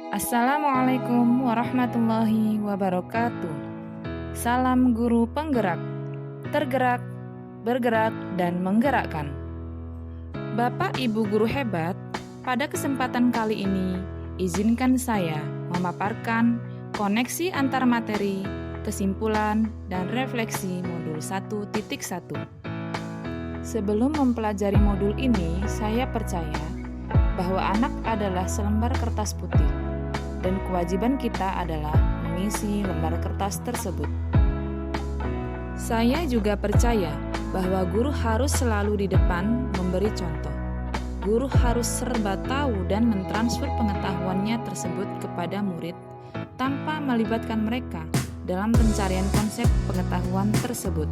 Assalamualaikum warahmatullahi wabarakatuh. Salam guru penggerak, tergerak, bergerak, dan menggerakkan. Bapak Ibu guru hebat, pada kesempatan kali ini, izinkan saya memaparkan koneksi antar materi, kesimpulan, dan refleksi modul 1.1. Sebelum mempelajari modul ini, saya percaya bahwa anak adalah selembar kertas putih, dan kewajiban kita adalah mengisi lembar kertas tersebut. Saya juga percaya bahwa guru harus selalu di depan memberi contoh. Guru harus serba tahu dan mentransfer pengetahuannya tersebut kepada murid tanpa melibatkan mereka dalam pencarian konsep pengetahuan tersebut.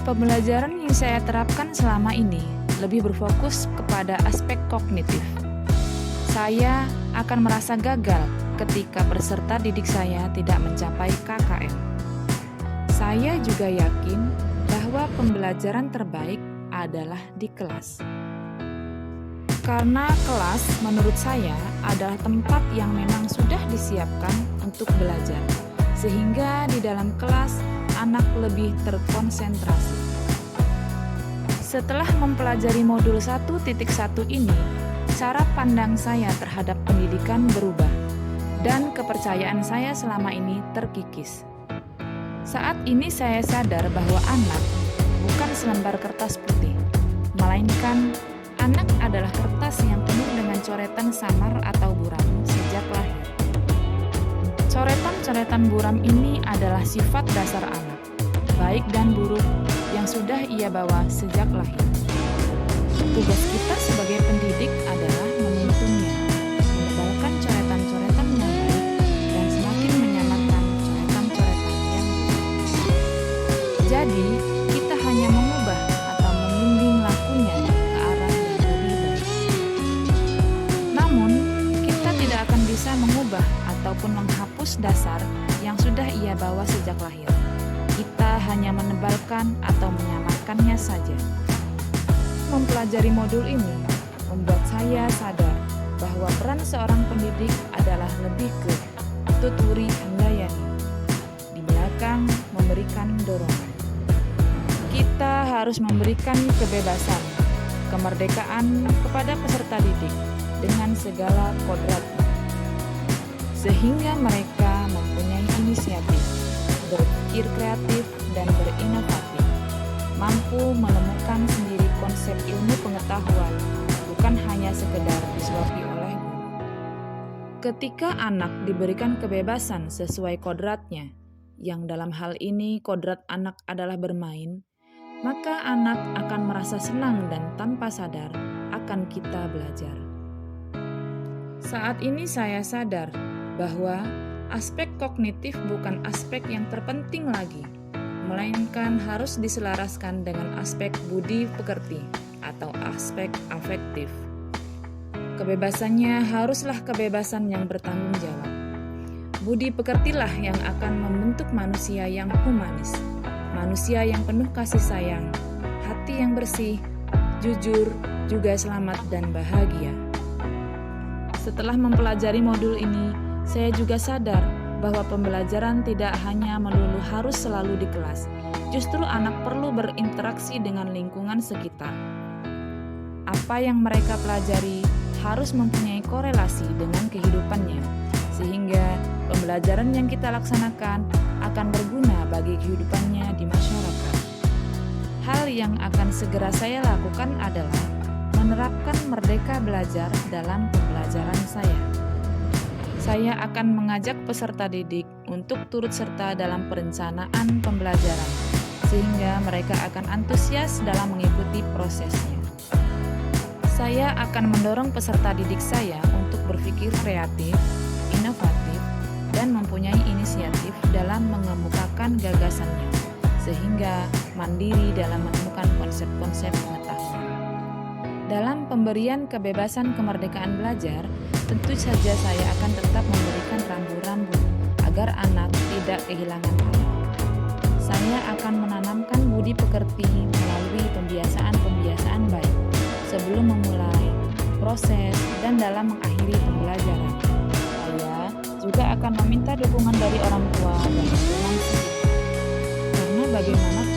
Pembelajaran yang saya terapkan selama ini lebih berfokus kepada aspek kognitif. Saya akan merasa gagal ketika peserta didik saya tidak mencapai KKM. Saya juga yakin bahwa pembelajaran terbaik adalah di kelas. Karena kelas menurut saya adalah tempat yang memang sudah disiapkan untuk belajar, sehingga di dalam kelas anak lebih terkonsentrasi. Setelah mempelajari modul 1.1 ini, cara pandang saya terhadap pendidikan berubah, dan kepercayaan saya selama ini terkikis. Saat ini saya sadar bahwa anak bukan selembar kertas putih, melainkan anak adalah kertas yang penuh dengan coretan samar atau buram sejak lahir. Coretan-coretan buram ini adalah sifat dasar anak, baik dan buruk, yang sudah ia bawa sejak lahir. Tugas kita sebagai pendidik adalah menuntunnya, menebalkan coretan-coretan yang baik, dan semakin menyamarkan coretan-coretan yang buruk. Jadi, kita hanya mengubah atau membimbing lakunya ke arah yang lebih baik. Namun, kita tidak akan bisa mengubah ataupun menghapus dasar yang sudah ia bawa sejak lahir. Kita hanya menebalkan atau menyamarkannya saja. Mempelajari modul ini membuat saya sadar bahwa peran seorang pendidik adalah lebih ke tuturi handayani, di belakang memberikan dorongan. Kita harus memberikan kebebasan, kemerdekaan kepada peserta didik dengan segala kodratnya, sehingga mereka mempunyai inisiatif, berpikir kreatif dan berinovatif, mampu menemukan sendiri konsep ilmu pengetahuan, bukan hanya sekedar disuapi oleh guru. Ketika anak diberikan kebebasan sesuai kodratnya, yang dalam hal ini kodrat anak adalah bermain, maka anak akan merasa senang dan tanpa sadar akan kita belajar. Saat ini saya sadar bahwa aspek kognitif bukan aspek yang terpenting lagi, melainkan harus diselaraskan dengan aspek budi pekerti atau aspek afektif. Kebebasannya haruslah kebebasan yang bertanggung jawab. Budi pekertilah yang akan membentuk manusia yang humanis, manusia yang penuh kasih sayang, hati yang bersih, jujur, juga selamat dan bahagia. Setelah mempelajari modul ini, saya juga sadar bahwa pembelajaran tidak hanya melulu harus selalu di kelas. Justru anak perlu berinteraksi dengan lingkungan sekitar. Apa yang mereka pelajari harus mempunyai korelasi dengan kehidupannya, sehingga pembelajaran yang kita laksanakan akan berguna bagi kehidupannya di masyarakat. Hal yang akan segera saya lakukan adalah menerapkan merdeka belajar dalam pembelajaran saya. Saya akan mengajak peserta didik untuk turut serta dalam perencanaan pembelajaran, sehingga mereka akan antusias dalam mengikuti prosesnya. Saya akan mendorong peserta didik saya untuk berpikir kreatif, inovatif, dan mempunyai inisiatif dalam mengemukakan gagasannya, sehingga mandiri dalam menemukan konsep-konsep pengetahuan. Dalam pemberian kebebasan kemerdekaan belajar, tentu saja saya akan tetap memberikan rambu-rambu agar anak tidak kehilangan arah. Saya akan menanamkan budi pekerti melalui pembiasaan-pembiasaan baik sebelum memulai proses dan dalam mengakhiri pembelajaran. akan meminta dukungan dari orang tua dan lingkungan sekitar. Karena bagaimanapun